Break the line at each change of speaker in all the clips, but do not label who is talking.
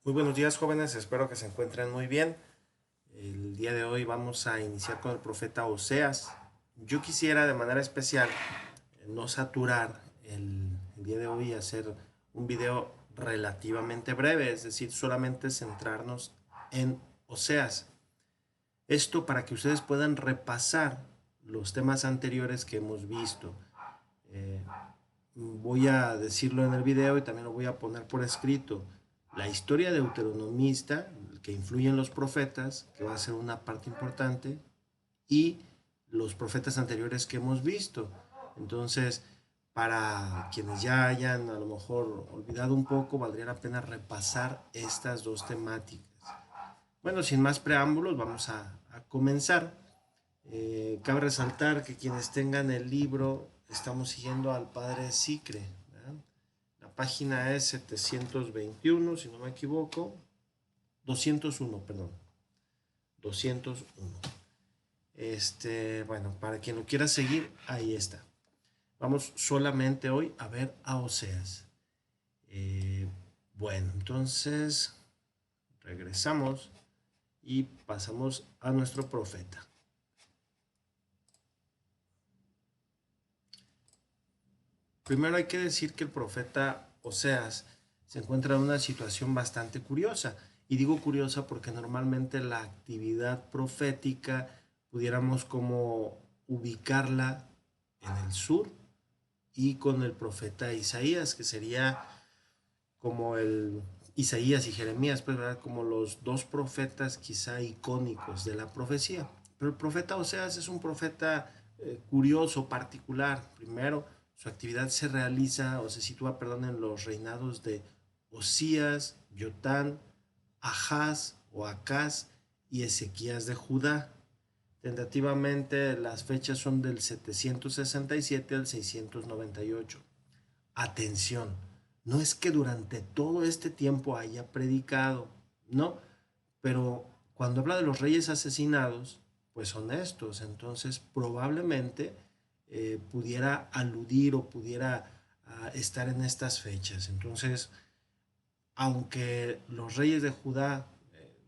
Muy buenos días, jóvenes, espero que se encuentren muy bien. El día de hoy vamos a iniciar con el profeta Oseas. Yo quisiera de manera especial no saturar el día de hoy y hacer un video relativamente breve, es decir, solamente centrarnos en Oseas. Esto para que ustedes puedan repasar los temas anteriores que hemos visto. Eh, Voy a decirlo en el video y también lo voy a poner por escrito. La historia deuteronomista, que influye en los profetas, que va a ser una parte importante, y los profetas anteriores que hemos visto. Entonces, para quienes ya hayan a lo mejor olvidado un poco, valdría la pena repasar estas dos temáticas. Bueno, sin más preámbulos, vamos a comenzar. Cabe resaltar que quienes tengan el libro estamos siguiendo al padre Sicre. ¿Verdad? La página es 721, si no me equivoco. 201, perdón. 201. Bueno, para quien lo quiera seguir, ahí está. Vamos solamente hoy a ver a Oseas. Eh, bueno, entonces regresamos y pasamos a nuestro profeta. Primero hay que decir que el profeta Oseas se encuentra en una situación bastante curiosa. Y digo curiosa porque normalmente la actividad profética pudiéramos como ubicarla en el sur y con el profeta Isaías, que sería como el Isaías y Jeremías, pues, ¿verdad? Como los dos profetas quizá icónicos de la profecía. Pero el profeta Oseas es un profeta curioso, particular. Primero, su actividad se realiza o se sitúa, perdón, en los reinados de Osías, Yotán, Ahaz o Acaz y Ezequías de Judá. Tentativamente las fechas son del 767 al 698. Atención, no es que durante todo este tiempo haya predicado, no, pero cuando habla de los reyes asesinados, pues son estos, entonces probablemente pudiera aludir o pudiera estar en estas fechas. Entonces, aunque los reyes de Judá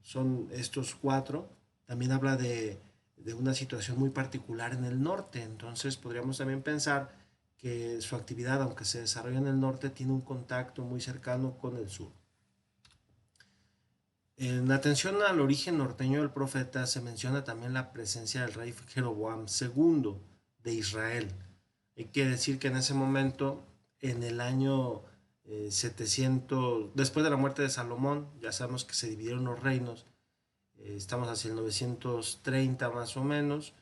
son estos cuatro, también habla de una situación muy particular en el norte. Entonces podríamos también pensar que su actividad, aunque se desarrolla en el norte, tiene un contacto muy cercano con el sur. En atención al origen norteño del profeta se menciona también la presencia del rey Jeroboam II de Israel. Hay que decir que en ese momento, en el año 700, después de la muerte de Salomón, ya sabemos que se dividieron los reinos, estamos hacia el 930 más o menos,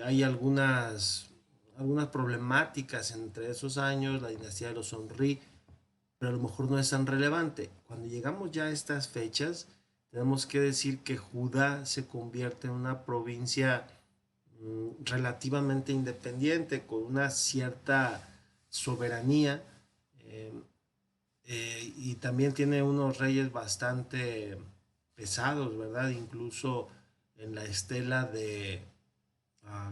hay algunas problemáticas entre esos años, la dinastía de los Sonri, pero a lo mejor no es tan relevante. Cuando llegamos ya a estas fechas, tenemos que decir que Judá se convierte en una provincia relativamente independiente, con una cierta soberanía, eh, y también tiene unos reyes bastante pesados, ¿verdad? Incluso en la estela de,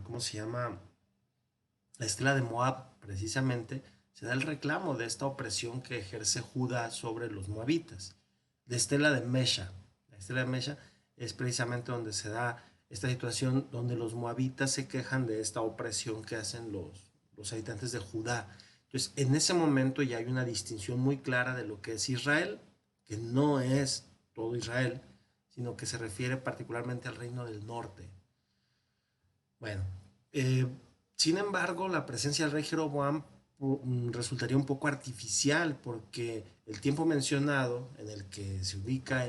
¿cómo se llama? La estela de Moab, precisamente, se da el reclamo de esta opresión que ejerce Judá sobre los moabitas. La estela de Mesha. La estela de Mesha es precisamente donde se da esta situación donde los moabitas se quejan de esta opresión que hacen los habitantes de Judá. Entonces, en ese momento ya hay una distinción muy clara de lo que es Israel, que no es todo Israel, sino que se refiere particularmente al reino del norte. Bueno, eh, sin embargo, la presencia del rey Jeroboam resultaría un poco artificial porque el tiempo mencionado en el que se ubica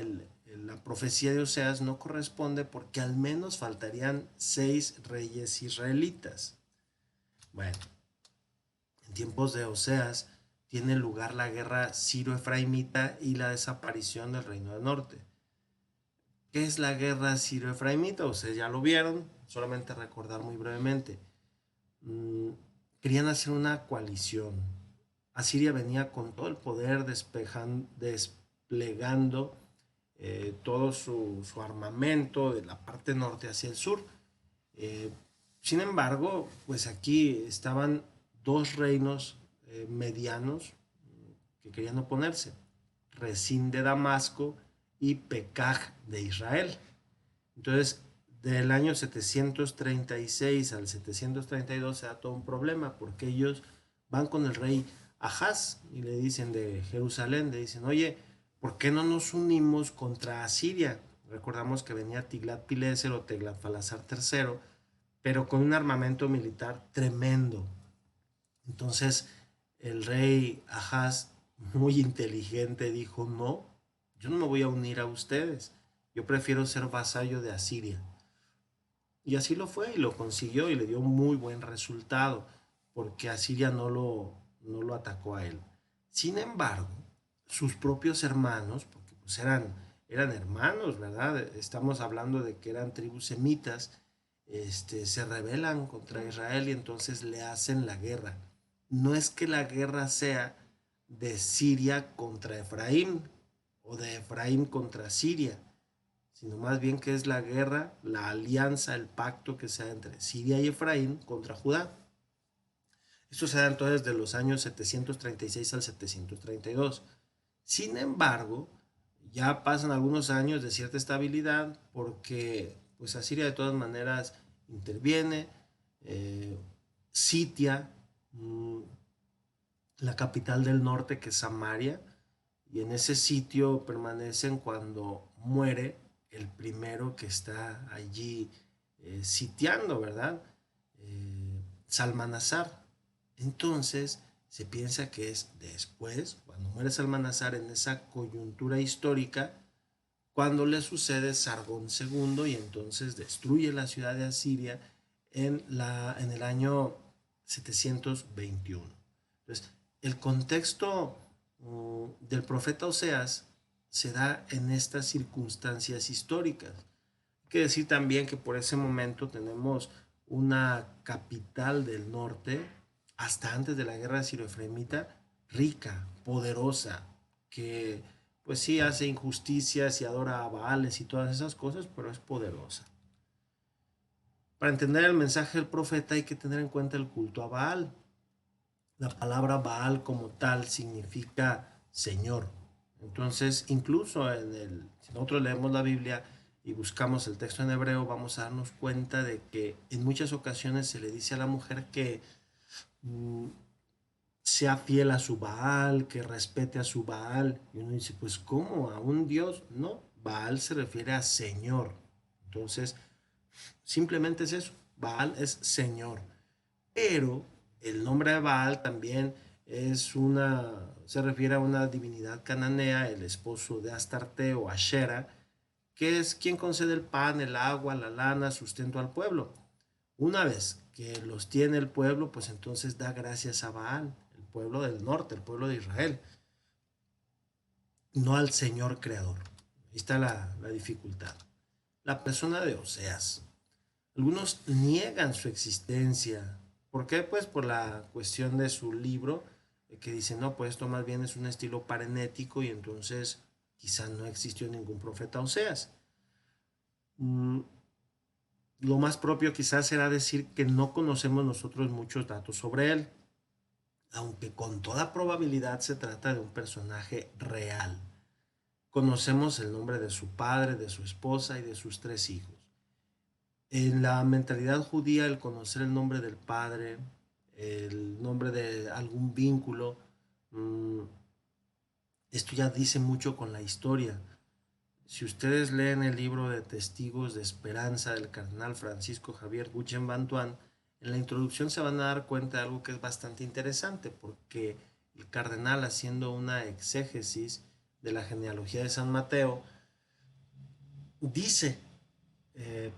la profecía de Oseas no corresponde porque al menos faltarían 6 reyes israelitas. Bueno, en tiempos de Oseas tiene lugar la guerra siro-efraimita y la desaparición del reino del norte. ¿Qué es la guerra siro-efraimita? Ustedes ya lo vieron, solamente recordar muy brevemente. Mm, Querían hacer una coalición. Asiria venía con todo el poder desplegando todo su armamento de la parte norte hacia el sur. Eh, Sin embargo, pues aquí estaban dos reinos medianos que querían oponerse. Resín de Damasco y Pekaj de Israel. Entonces, del año 736 al 732 se da todo un problema porque ellos van con el rey Ahaz y le dicen de Jerusalén, le dicen, oye, ¿por qué no nos unimos contra Asiria? Recordamos que venía Tiglat-Pileser o Tiglat-Falasar III, pero con un armamento militar tremendo. Entonces el rey Ahaz, muy inteligente, dijo, no, yo no me voy a unir a ustedes, yo prefiero ser vasallo de Asiria. Y así lo fue y lo consiguió y le dio un muy buen resultado, porque Asiria no lo atacó a él. Sin embargo, sus propios hermanos, porque pues eran hermanos, ¿verdad? Estamos hablando de que eran tribus semitas, se rebelan contra Israel y entonces le hacen la guerra. No es que la guerra sea de Siria contra Efraín o de Efraín contra Siria, sino más bien que es la guerra, la alianza, el pacto que se da entre Siria y Efraín contra Judá. Esto se da entonces de los años 736 al 732. Sin embargo, ya pasan algunos años de cierta estabilidad porque pues Asiria de todas maneras interviene, eh, sitia la capital del norte que es Samaria y en ese sitio permanecen cuando muere el primero que está allí sitiando, ¿verdad? Salmanasar. Entonces se piensa que es después, cuando muere Salmanasar en esa coyuntura histórica, cuando le sucede Sargón II y entonces destruye la ciudad de Asiria en el año 721. Entonces, el contexto del profeta Oseas se da en estas circunstancias históricas. Hay que decir también que por ese momento tenemos una capital del norte, hasta antes de la guerra sirio-efraimita, rica, poderosa, que pues sí hace injusticias y adora a Baales y todas esas cosas, pero es poderosa. Para entender el mensaje del profeta hay que tener en cuenta el culto a Baal. La palabra Baal como tal significa Señor. Entonces, incluso si nosotros leemos la Biblia y buscamos el texto en hebreo, vamos a darnos cuenta de que en muchas ocasiones se le dice a la mujer que sea fiel a su Baal, que respete a su Baal. Y uno dice, pues ¿cómo? ¿A un Dios? No, Baal se refiere a Señor. Entonces, simplemente es eso. Baal es Señor. Pero el nombre de Baal también se refiere a una divinidad cananea, el esposo de Astarte o Ashera, que es quien concede el pan, el agua, la lana, sustento al pueblo. Una vez que los tiene el pueblo, pues entonces da gracias a Baal, el pueblo del norte, el pueblo de Israel, no al Señor creador. Ahí está la dificultad. La persona de Oseas. Algunos niegan su existencia. ¿Por qué? Pues por la cuestión de su libro, que dicen, no, pues esto más bien es un estilo parenético y entonces quizá no existió ningún profeta Oseas. Lo más propio quizás será decir que no conocemos nosotros muchos datos sobre él, aunque con toda probabilidad se trata de un personaje real. Conocemos el nombre de su padre, de su esposa y de sus 3 hijos. En la mentalidad judía, el conocer el nombre del padre, el nombre de algún vínculo, esto ya dice mucho con la historia. Si ustedes leen el libro de Testigos de Esperanza del cardenal Francisco Javier Buchen-Bantuan, en la introducción se van a dar cuenta de algo que es bastante interesante, porque el cardenal, haciendo una exégesis de la genealogía de San Mateo, dice,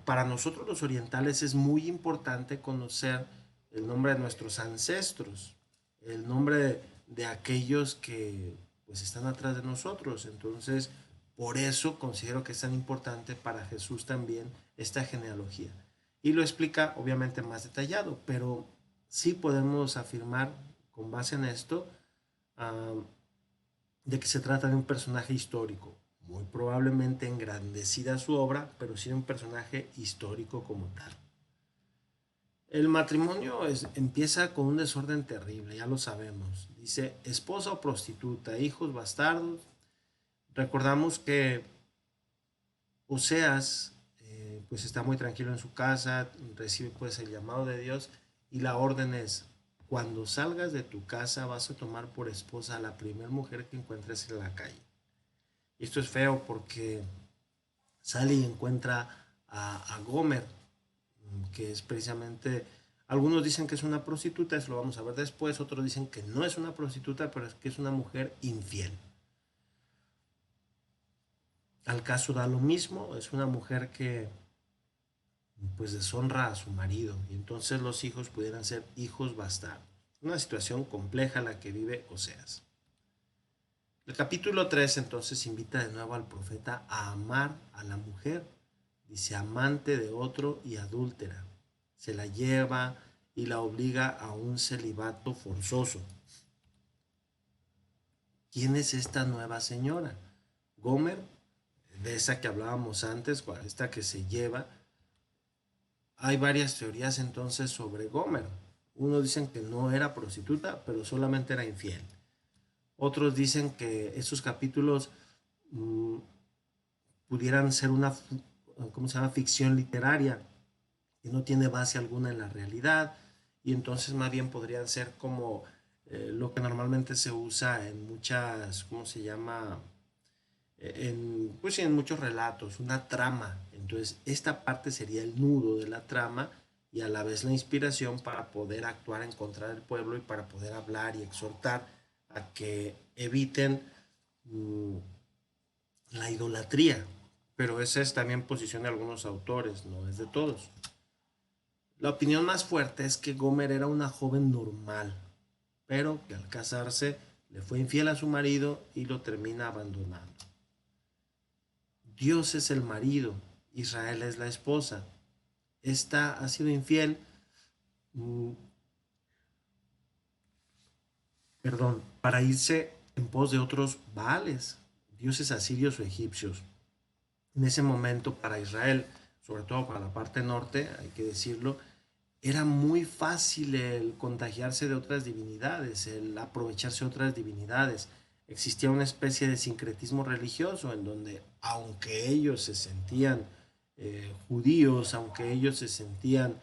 para nosotros los orientales es muy importante conocer el nombre de nuestros ancestros, el nombre de aquellos que pues están atrás de nosotros. Entonces, por eso considero que es tan importante para Jesús también esta genealogía. Y lo explica obviamente más detallado, pero sí podemos afirmar con base en esto de que se trata de un personaje histórico, muy probablemente engrandecida su obra, pero sí un personaje histórico como tal. El matrimonio empieza con un desorden terrible, ya lo sabemos. Dice esposa o prostituta, hijos bastardos. Recordamos que Oseas pues está muy tranquilo en su casa, recibe pues el llamado de Dios y la orden es, cuando salgas de tu casa vas a tomar por esposa a la primera mujer que encuentres en la calle. Y esto es feo porque sale y encuentra a Gomer, que es precisamente, algunos dicen que es una prostituta, eso lo vamos a ver después, otros dicen que no es una prostituta, pero es que es una mujer infiel. Al caso da lo mismo, es una mujer que pues deshonra a su marido y entonces los hijos pudieran ser hijos bastardos. Una situación compleja la que vive Oseas. El capítulo 3 entonces invita de nuevo al profeta a amar a la mujer. Dice amante de otro y adúltera. Se la lleva y la obliga a un celibato forzoso. ¿Quién es esta nueva señora? Gomer, de esa que hablábamos antes, esta que se lleva. Hay varias teorías entonces sobre Gomer. Unos dicen que no era prostituta, pero solamente era infiel. Otros dicen que esos capítulos mmm, pudieran ser una, ¿cómo se llama?, ficción literaria, que no tiene base alguna en la realidad, y entonces más bien podrían ser como lo que normalmente se usa en muchas, ¿cómo se llama?, pues sí, en muchos relatos, una trama. Entonces, esta parte sería el nudo de la trama y a la vez la inspiración para poder actuar en contra del pueblo y para poder hablar y exhortar a que eviten mmm, la idolatría. Pero esa es también posición de algunos autores, no es de todos. La opinión más fuerte es que Gomer era una joven normal, pero que al casarse le fue infiel a su marido y lo termina abandonando. Dios es el marido, Israel es la esposa. Esta ha sido infiel, mmm, para irse en pos de otros baales, dioses asirios o egipcios. En ese momento para Israel, sobre todo para la parte norte, hay que decirlo, era muy fácil el contagiarse de otras divinidades, el aprovecharse de otras divinidades. Existía una especie de sincretismo religioso en donde, aunque ellos se sentían judíos, aunque ellos se sentían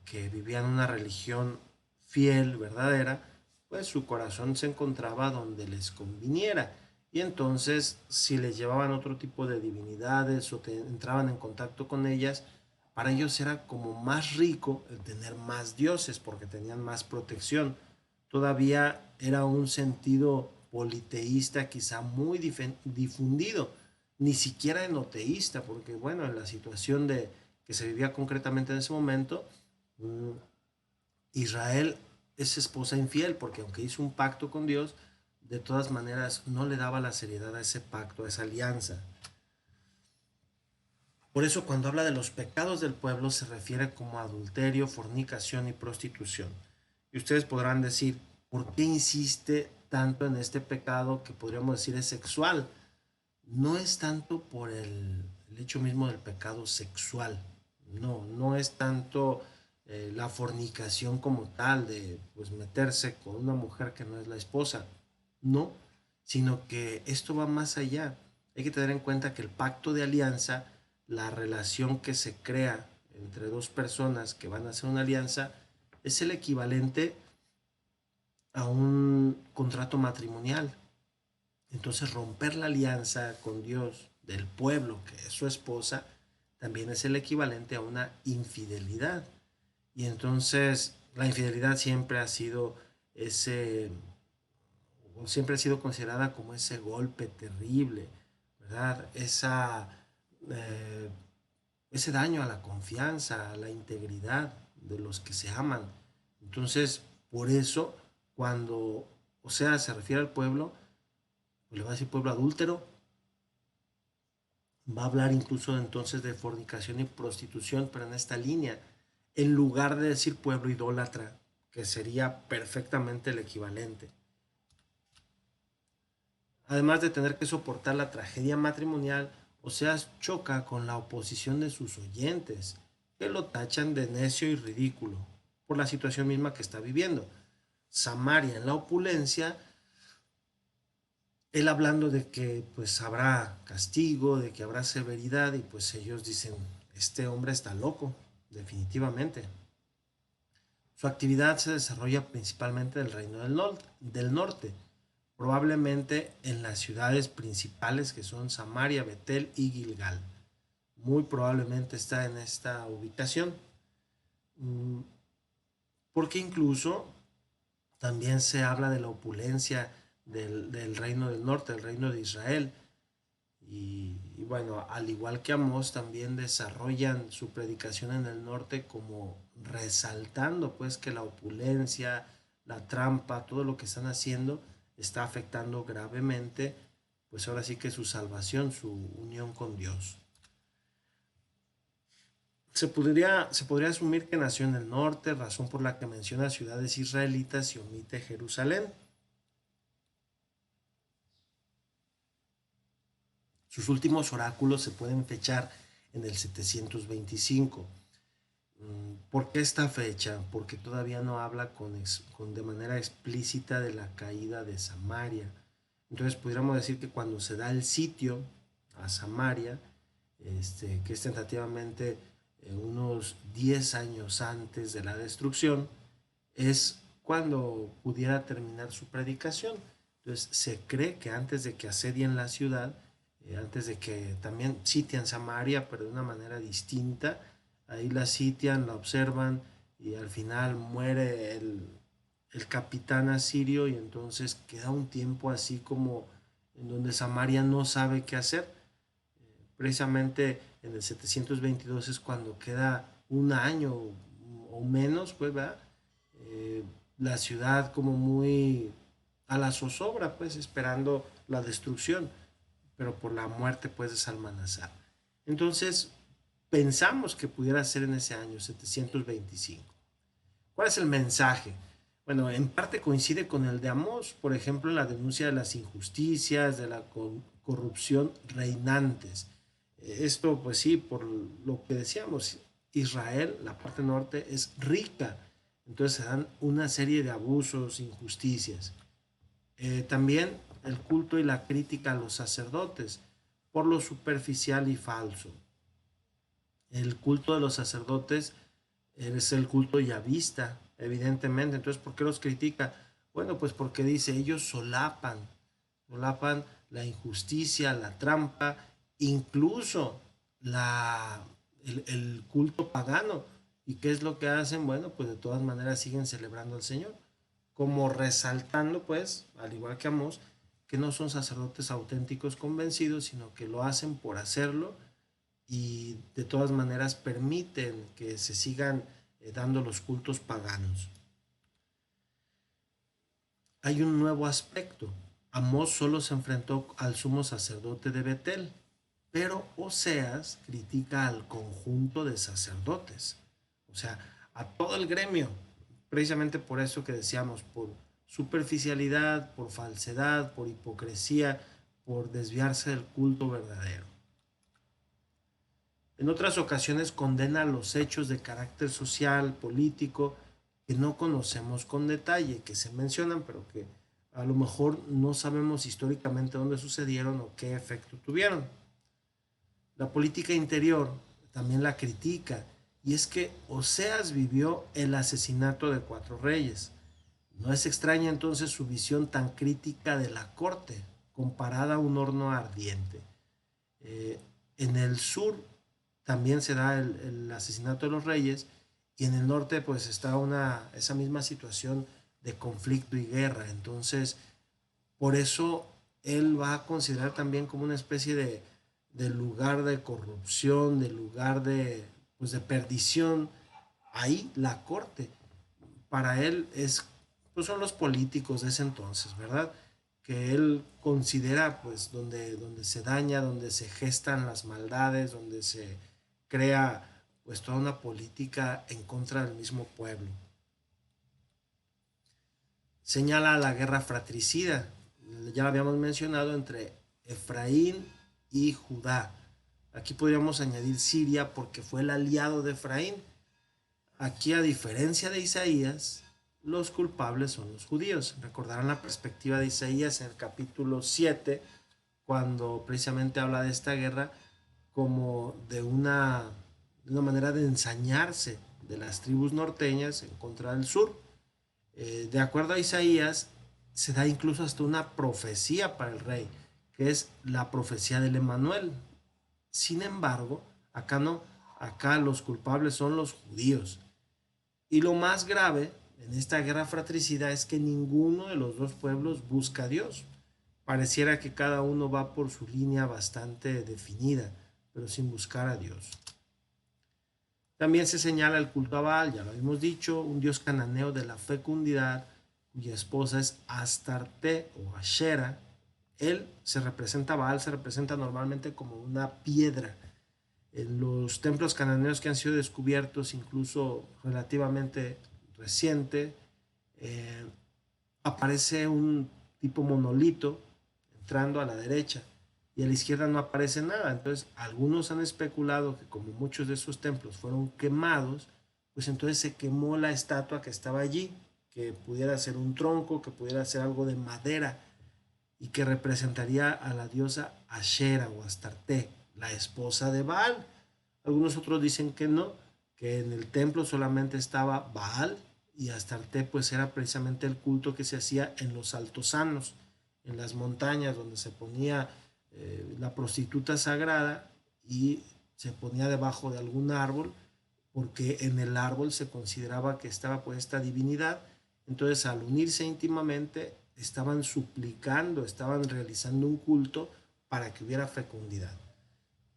que vivían una religión fiel, verdadera, pues su corazón se encontraba donde les conviniera. Y entonces, si les llevaban otro tipo de divinidades o entraban en contacto con ellas, para ellos era como más rico el tener más dioses porque tenían más protección. Todavía era un sentido politeísta quizá muy difundido, ni siquiera enoteísta, porque bueno, en la situación de que se vivía concretamente en ese momento, Israel es esposa infiel porque aunque hizo un pacto con Dios, de todas maneras no le daba la seriedad a ese pacto, a esa alianza. Por eso cuando habla de los pecados del pueblo se refiere como adulterio, fornicación y prostitución. Y ustedes podrán decir, ¿por qué insiste tanto en este pecado que podríamos decir es sexual? No es tanto por el hecho mismo del pecado sexual, no es tanto la fornicación como tal, de pues meterse con una mujer que no es la esposa, no, sino que esto va más allá. Hay que tener en cuenta que el pacto de alianza, la relación que se crea entre dos personas que van a hacer una alianza, es el equivalente a un contrato matrimonial. Entonces romper la alianza con Dios del pueblo, que es su esposa, también es el equivalente a una infidelidad. Y entonces la infidelidad siempre ha sido ese, o siempre ha sido considerada como ese golpe terrible, ¿verdad? Eh, ese daño a la confianza, a la integridad de los que se aman. Entonces, por eso, cuando, o sea, se refiere al pueblo, le va a decir pueblo adúltero, va a hablar incluso entonces de fornicación y prostitución, pero en esta línea, en lugar de decir pueblo idólatra, que sería perfectamente el equivalente. Además de tener que soportar la tragedia matrimonial, Oseas choca con la oposición de sus oyentes, que lo tachan de necio y ridículo por la situación misma que está viviendo. Samaria en la opulencia él hablando de que pues habrá castigo, de que habrá severidad, y pues ellos dicen, este hombre está loco, definitivamente. Su actividad se desarrolla principalmente en el Reino del Norte, probablemente en las ciudades principales que son Samaria, Betel y Gilgal. Muy probablemente está en esta ubicación, porque incluso también se habla de la opulencia del reino del norte, del reino de Israel. Y bueno, al igual que Amós, también desarrollan su predicación en el norte como resaltando pues que la opulencia, la trampa, todo lo que están haciendo está afectando gravemente, pues ahora sí que su salvación, su unión con Dios. Se podría asumir que nació en el norte, razón por la que menciona ciudades israelitas y omite Jerusalén. Sus últimos oráculos se pueden fechar en el 725. ¿Por qué esta fecha? Porque todavía no habla de manera explícita de la caída de Samaria. Entonces pudiéramos decir que cuando se da el sitio a Samaria, que es tentativamente unos 10 años antes de la destrucción, es cuando pudiera terminar su predicación. Entonces se cree que antes de que asedien la ciudad, antes de que también sitian Samaria, pero de una manera distinta, ahí la sitian, la observan y al final muere el capitán asirio, y entonces queda un tiempo así como en donde Samaria no sabe qué hacer. Precisamente en el 722 es cuando queda un año o menos, pues, ¿verdad? Eh, la ciudad como muy a la zozobra, pues, esperando la destrucción, pero por la muerte, pues, de Salmanasar. Entonces, pensamos que pudiera ser en ese año 725. ¿Cuál es el mensaje? Bueno, en parte coincide con el de Amós, por ejemplo, en la denuncia de las injusticias, de la corrupción reinantes. Esto, pues sí, por lo que decíamos, Israel, la parte norte, es rica, entonces se dan una serie de abusos, injusticias. También el culto y la crítica a los sacerdotes, por lo superficial y falso. El culto de los sacerdotes es el culto yavista, evidentemente. Entonces, ¿por qué los critica? Bueno, pues porque dice, ellos solapan la injusticia, la trampa, incluso el culto pagano. ¿Y qué es lo que hacen? Bueno, pues de todas maneras siguen celebrando al Señor, como resaltando, pues, al igual que Amós, que no son sacerdotes auténticos convencidos, sino que lo hacen por hacerlo, y de todas maneras permiten que se sigan dando los cultos paganos. Hay un nuevo aspecto. Amós solo se enfrentó al sumo sacerdote de Betel, pero Oseas critica al conjunto de sacerdotes, o sea, a todo el gremio, precisamente por eso que decíamos, por superficialidad, por falsedad, por hipocresía, por desviarse del culto verdadero. En otras ocasiones condena los hechos de carácter social, político, que no conocemos con detalle, que se mencionan, pero que a lo mejor no sabemos históricamente dónde sucedieron o qué efecto tuvieron. La política interior también la critica, y es que Oseas vivió el asesinato de 4 reyes. No es extraña entonces su visión tan crítica de la corte, comparada a un horno ardiente. Eh, en el sur también se da el asesinato de los reyes, y en el norte pues está esa misma situación de conflicto y guerra. Entonces, por eso él va a considerar también como una especie de lugar de corrupción, de lugar pues de perdición, ahí la corte. Para él pues son los políticos de ese entonces, ¿verdad? Que él considera pues donde se daña, donde se gestan las maldades, donde se crea pues toda una política en contra del mismo pueblo. Señala la guerra fratricida, ya lo habíamos mencionado, entre Efraín y Judá. Aquí podríamos añadir Siria porque fue el aliado de Efraín. Aquí, a diferencia de Isaías, los culpables son los judíos. Recordarán la perspectiva de Isaías en el capítulo 7, cuando precisamente habla de esta guerra como de una manera de ensañarse de las tribus norteñas en contra del sur. De acuerdo a Isaías, se da incluso hasta una profecía para el rey, que es la profecía del Emanuel. Sin embargo, acá no, acá los culpables son los judíos. Y lo más grave en esta guerra fratricida es que ninguno de los dos pueblos busca a Dios. Pareciera que cada uno va por su línea bastante definida, pero sin buscar a Dios. También se señala el culto a Baal, ya lo habíamos dicho, un dios cananeo de la fecundidad, cuya esposa es Astarte o Ashera. Él se representa, Baal se representa normalmente como una piedra. En los templos cananeos que han sido descubiertos, incluso relativamente reciente, eh, aparece un tipo monolito entrando a la derecha y a la izquierda no aparece nada. Entonces, algunos han especulado que como muchos de esos templos fueron quemados, pues entonces se quemó la estatua que estaba allí, que pudiera ser un tronco, que pudiera ser algo de madera y que representaría a la diosa Ashera o Astarte, la esposa de Baal. Algunos otros dicen que no, que en el templo solamente estaba Baal y Astarte pues era precisamente el culto que se hacía en los altosanos, en las montañas donde se ponía la prostituta sagrada y se ponía debajo de algún árbol porque en el árbol se consideraba que estaba pues esta divinidad. Entonces al unirse íntimamente estaban suplicando, estaban realizando un culto para que hubiera fecundidad.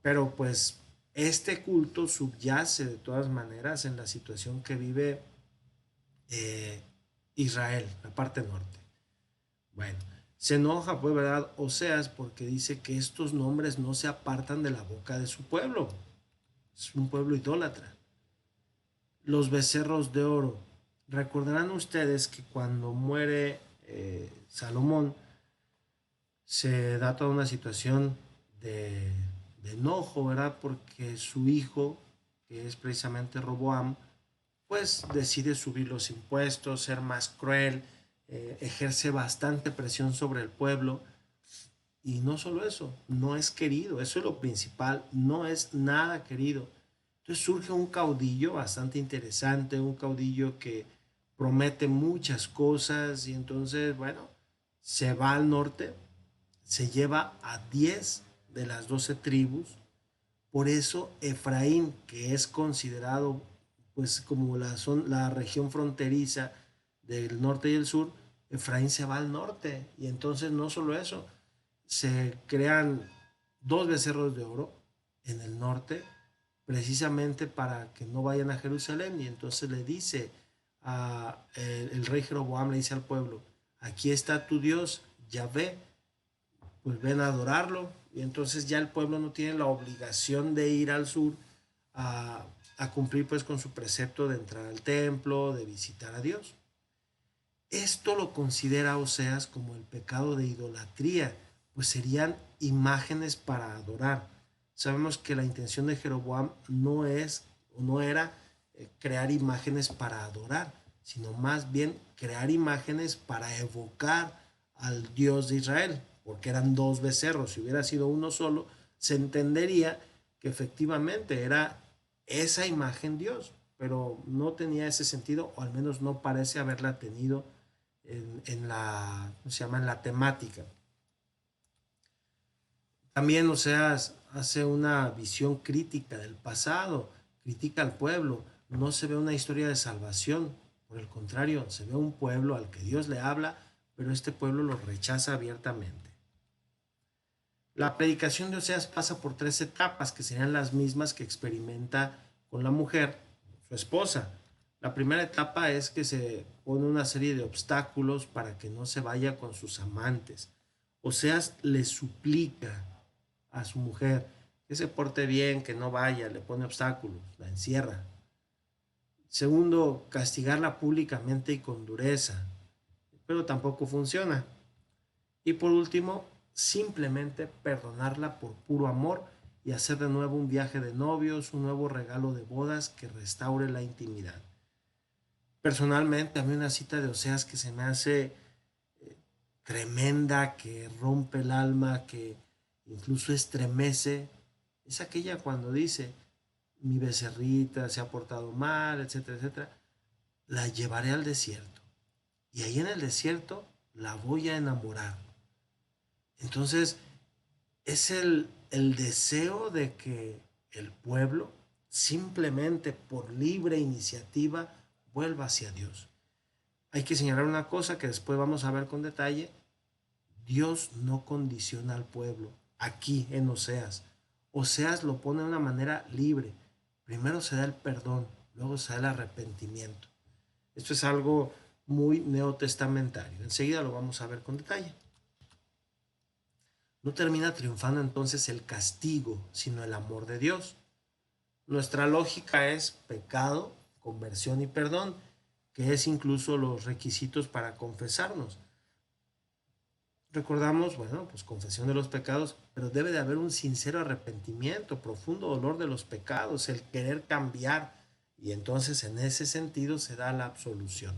Pero pues este culto subyace de todas maneras en la situación que vive eh, Israel, la parte norte. Bueno, se enoja, pues, ¿verdad? Oseas, porque dice que estos nombres no se apartan de la boca de su pueblo. Es un pueblo idólatra. Los becerros de oro. Recordarán ustedes que cuando muere Salomón, se da toda una situación de enojo, ¿verdad? Porque su hijo, que es precisamente Roboam, pues decide subir los impuestos, ser más cruel, ejerce bastante presión sobre el pueblo. Y no solo eso, no es querido, eso es lo principal, no es nada querido. Entonces surge un caudillo bastante interesante, un caudillo que promete muchas cosas y entonces, bueno, se va al norte, se lleva a 10 de las 12 tribus. Por eso Efraín, que es considerado pues como la región fronteriza del norte y el sur, Efraín se va al norte. Y entonces no solo eso, se crean dos becerros de oro en el norte, precisamente para que no vayan a Jerusalén. Y entonces le dice el rey Jeroboam, le dice al pueblo, aquí está tu Dios, Yahvé, pues ven a adorarlo. Y entonces ya el pueblo no tiene la obligación de ir al sur a, a cumplir pues con su precepto de entrar al templo, de visitar a Dios. Esto lo considera Oseas como el pecado de idolatría, pues serían imágenes para adorar. Sabemos que la intención de Jeroboam no es o no era crear imágenes para adorar, sino más bien crear imágenes para evocar al Dios de Israel, porque eran dos becerros. Si hubiera sido uno solo, se entendería que efectivamente era esa imagen Dios, pero no tenía ese sentido, o al menos no parece haberla tenido en la, ¿cómo se llama? En la temática. También, o sea, hace una visión crítica del pasado, critica al pueblo, no se ve una historia de salvación, por el contrario, se ve un pueblo al que Dios le habla, pero este pueblo lo rechaza abiertamente. La predicación de Oseas pasa por tres etapas que serían las mismas que experimenta con la mujer, su esposa. La primera etapa es que se pone una serie de obstáculos para que no se vaya con sus amantes. Oseas le suplica a su mujer que se porte bien, que no vaya, le pone obstáculos, la encierra. Segundo, castigarla públicamente y con dureza, pero tampoco funciona. Y por último, simplemente perdonarla por puro amor y hacer de nuevo un viaje de novios, un nuevo regalo de bodas que restaure la intimidad. Personalmente, a mí una cita de Oseas que se me hace tremenda, que rompe el alma, que incluso estremece, es aquella cuando dice, mi becerrita se ha portado mal, etcétera, etcétera, la llevaré al desierto y ahí en el desierto la voy a enamorar. Entonces, es el deseo de que el pueblo, simplemente por libre iniciativa, vuelva hacia Dios. Hay que señalar una cosa que después vamos a ver con detalle. Dios no condiciona al pueblo aquí en Oseas. Oseas lo pone de una manera libre. Primero se da el perdón, luego se da el arrepentimiento. Esto es algo muy neotestamentario. Enseguida lo vamos a ver con detalle. No termina triunfando entonces el castigo, sino el amor de Dios. Nuestra lógica es pecado, conversión y perdón, que es incluso los requisitos para confesarnos. Recordamos, bueno, pues confesión de los pecados, pero debe de haber un sincero arrepentimiento, profundo dolor de los pecados, el querer cambiar, y entonces en ese sentido se da la absolución.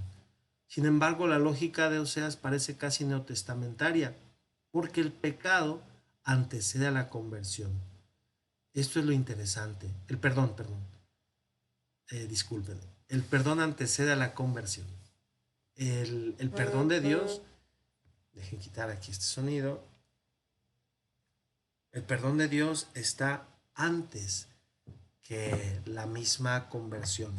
Sin embargo, la lógica de Oseas parece casi neotestamentaria, porque el pecado antecede a la conversión. Esto es lo interesante. Disculpen. El perdón antecede a la conversión. El perdón de Dios, dejen quitar aquí este sonido, el perdón de Dios está antes que la misma conversión.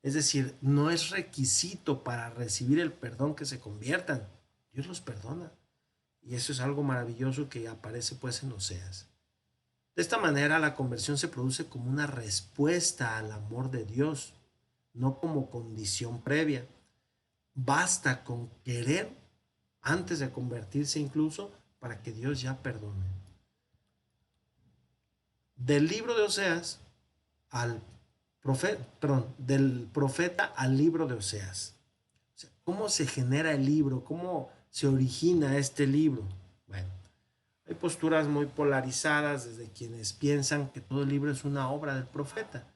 Es decir, no es requisito para recibir el perdón que se conviertan. Dios los perdona. Y eso es algo maravilloso que aparece pues en Oseas. De esta manera la conversión se produce como una respuesta al amor de Dios, no como condición previa. Basta con querer antes de convertirse incluso para que Dios ya perdone. Del libro de Oseas al profeta, del profeta al libro de Oseas. O sea, ¿cómo se genera el libro? ¿Cómo se origina este libro? Bueno, hay posturas muy polarizadas desde quienes piensan que todo el libro es una obra del profeta,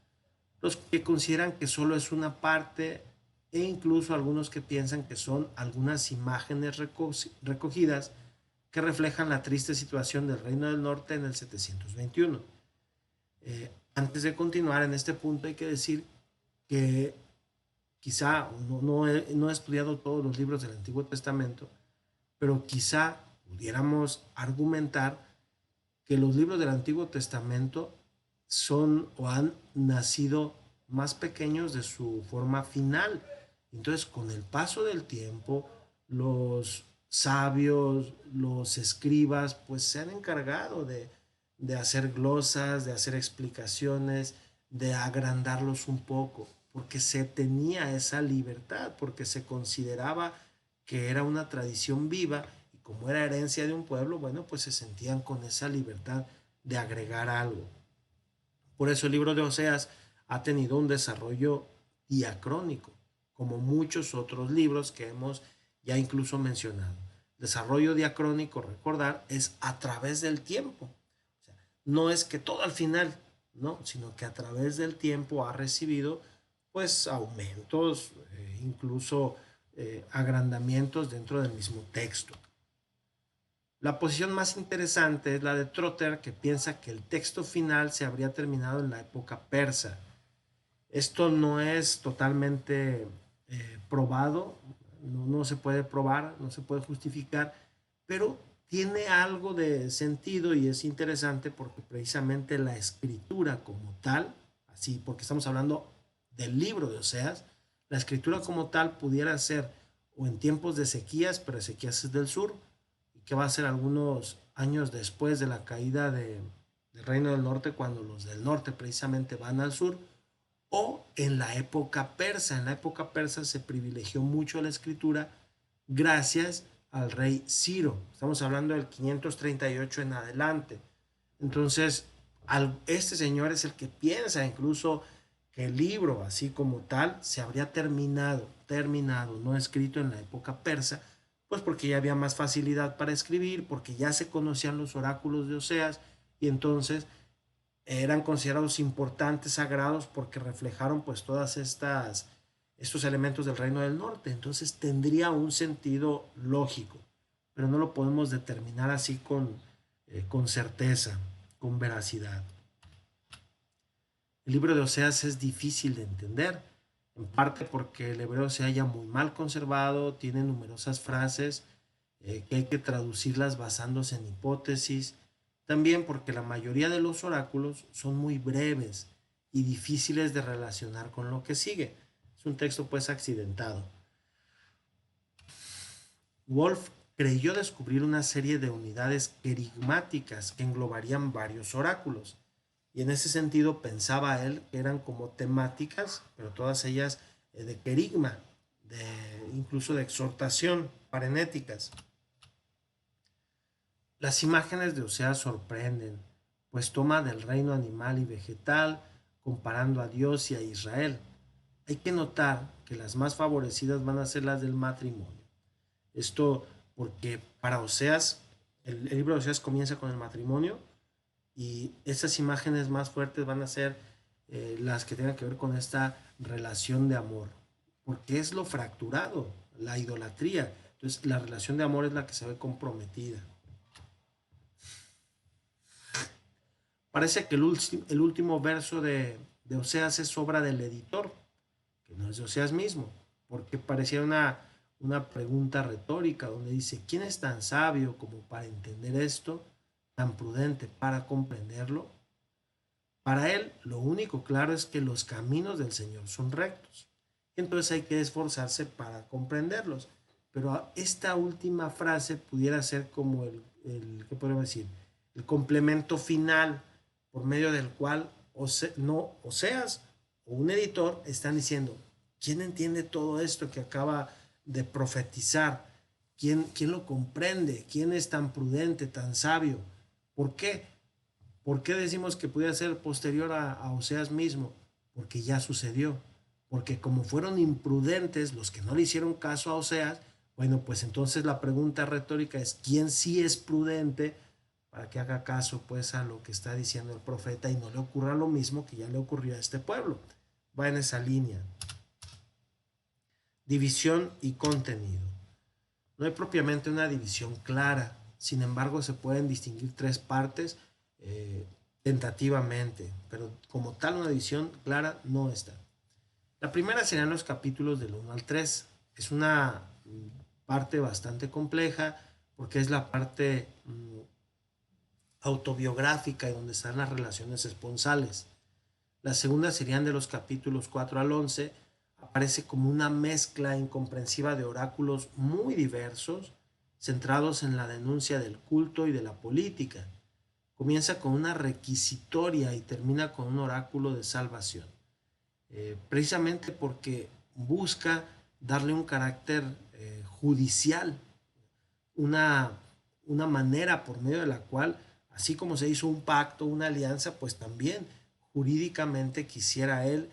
los que consideran que solo es una parte e incluso algunos que piensan que son algunas imágenes recogidas que reflejan la triste situación del Reino del Norte en el 721. Antes de continuar en este punto hay que decir que quizá no he estudiado todos los libros del Antiguo Testamento, pero quizá pudiéramos argumentar que los libros del Antiguo Testamento son o han nacido más pequeños de su forma final. Entonces, con el paso del tiempo, los sabios, los escribas, pues se han encargado de hacer glosas, de hacer explicaciones, de agrandarlos un poco, porque se tenía esa libertad, porque se consideraba que era una tradición viva y como era herencia de un pueblo, bueno, pues se sentían con esa libertad de agregar algo. Por eso el libro de Oseas ha tenido un desarrollo diacrónico, como muchos otros libros que hemos ya incluso mencionado. Desarrollo diacrónico, recordar, es a través del tiempo. O sea, no es que todo al final, no, sino que a través del tiempo ha recibido pues aumentos, incluso agrandamientos dentro del mismo texto. La posición más interesante es la de Trotter, que piensa que el texto final se habría terminado en la época persa. Esto no es totalmente probado, no se puede probar, no se puede justificar, pero tiene algo de sentido y es interesante porque precisamente la escritura como tal, así porque estamos hablando del libro de Oseas, la escritura como tal pudiera ser o en tiempos de sequías, pero sequías es del sur, y que va a ser algunos años después de la caída del Reino del Norte, cuando los del norte precisamente van al sur, o en la época persa. En la época persa se privilegió mucho la escritura gracias al rey Ciro. Estamos hablando del 538 en adelante. Entonces, este señor es el que piensa incluso que el libro, así como tal, se habría terminado, no escrito en la época persa, pues porque ya había más facilidad para escribir, porque ya se conocían los oráculos de Oseas y entonces eran considerados importantes, sagrados, porque reflejaron pues todas estas estos elementos del reino del norte. Entonces tendría un sentido lógico, pero no lo podemos determinar así con certeza, con veracidad. El libro de Oseas es difícil de entender, en parte porque el hebreo se halla muy mal conservado, tiene numerosas frases que hay que traducirlas basándose en hipótesis, también porque la mayoría de los oráculos son muy breves y difíciles de relacionar con lo que sigue. Es un texto pues accidentado. Wolf creyó descubrir una serie de unidades querigmáticas que englobarían varios oráculos. Y en ese sentido pensaba él que eran como temáticas, pero todas ellas de querigma, incluso de exhortación, parenéticas. Las imágenes de Oseas sorprenden, pues toma del reino animal y vegetal, comparando a Dios y a Israel. Hay que notar que las más favorecidas van a ser las del matrimonio. Esto porque para Oseas, el libro de Oseas comienza con el matrimonio y esas imágenes más fuertes van a ser las que tengan que ver con esta relación de amor, porque es lo fracturado, la idolatría. Entonces la relación de amor es la que se ve comprometida. Parece que el último verso de Oseas es obra del editor, que no es de Oseas mismo, porque parecía una pregunta retórica donde dice, ¿quién es tan sabio como para entender esto, tan prudente para comprenderlo? Para él, lo único claro es que los caminos del Señor son rectos. Entonces hay que esforzarse para comprenderlos. Pero esta última frase pudiera ser como ¿qué podemos decir? El complemento final por medio del cual Oseas o un editor están diciendo, ¿quién entiende todo esto que acaba de profetizar? ¿Quién lo comprende? ¿Quién es tan prudente, tan sabio? ¿Por qué? ¿Por qué decimos que pudiera ser posterior a Oseas mismo? Porque ya sucedió. Porque como fueron imprudentes los que no le hicieron caso a Oseas, bueno, pues entonces la pregunta retórica es, ¿quién sí es prudente para que haga caso pues a lo que está diciendo el profeta y no le ocurra lo mismo que ya le ocurrió a este pueblo? Va en esa línea. División y contenido. No hay propiamente una división clara, sin embargo se pueden distinguir tres partes tentativamente, pero como tal una división clara no está. La primera serían los capítulos del 1 al 3. Es una parte bastante compleja porque es la parte autobiográfica y donde están las relaciones esponsales. La segunda serían de los capítulos 4 al 11. Aparece como una mezcla incomprensiva de oráculos muy diversos, centrados en la denuncia del culto y de la política. Comienza con una requisitoria y termina con un oráculo de salvación. Precisamente porque busca darle un carácter judicial, una, una manera por medio de la cual, así como se hizo un pacto, una alianza, pues también jurídicamente quisiera él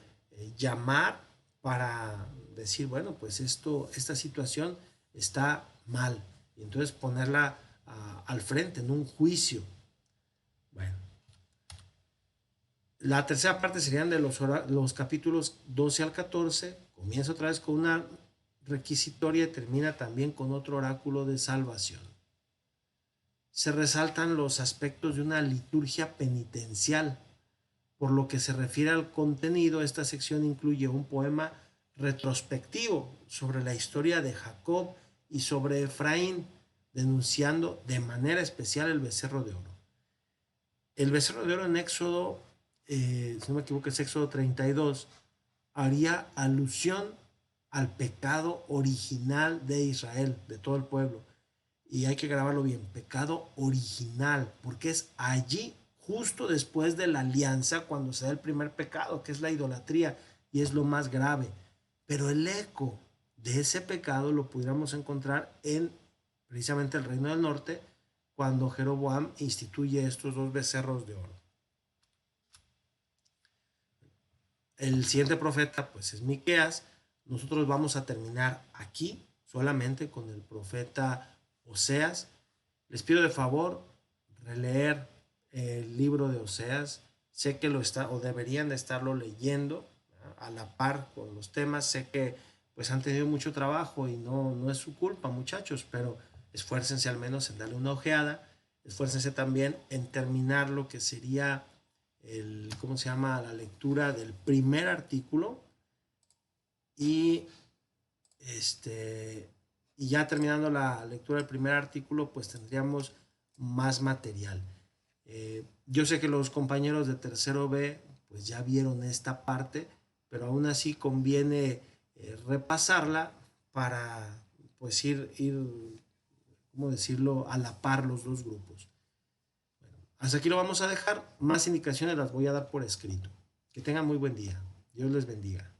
llamar para decir, bueno, pues esta situación está mal, y entonces ponerla al frente en un juicio. Bueno, la tercera parte serían de los capítulos 12 al 14. Comienza otra vez con una requisitoria y termina también con otro oráculo de salvación. Se resaltan los aspectos de una liturgia penitencial. Por lo que se refiere al contenido, esta sección incluye un poema retrospectivo sobre la historia de Jacob y sobre Efraín, denunciando de manera especial el becerro de oro. El becerro de oro en Éxodo, si no me equivoco, es Éxodo 32, haría alusión al pecado original de Israel, de todo el pueblo. Y hay que grabarlo bien, pecado original, porque es allí, justo después de la alianza, cuando se da el primer pecado, que es la idolatría, y es lo más grave. Pero el eco de ese pecado lo pudiéramos encontrar en precisamente el Reino del Norte, cuando Jeroboam instituye estos dos becerros de oro. El siguiente profeta pues es Miqueas. Nosotros vamos a terminar aquí solamente con el profeta Oseas. Les pido de favor releer el libro de Oseas. Sé que lo está o deberían de estarlo leyendo. a la par con los temas. Sé que pues han tenido mucho trabajo y no es su culpa, muchachos, pero esfuércense al menos en darle una ojeada, esfuércense también en terminar lo que sería ¿cómo se llama? La lectura del primer artículo y este, y ya terminando la lectura del primer artículo, pues tendríamos más material. Yo sé que los compañeros de tercero B pues ya vieron esta parte, pero aún así conviene repasarla para pues ¿cómo decirlo?, a la par los dos grupos. Bueno, hasta aquí lo vamos a dejar. Más indicaciones las voy a dar por escrito. Que tengan muy buen día. Dios les bendiga.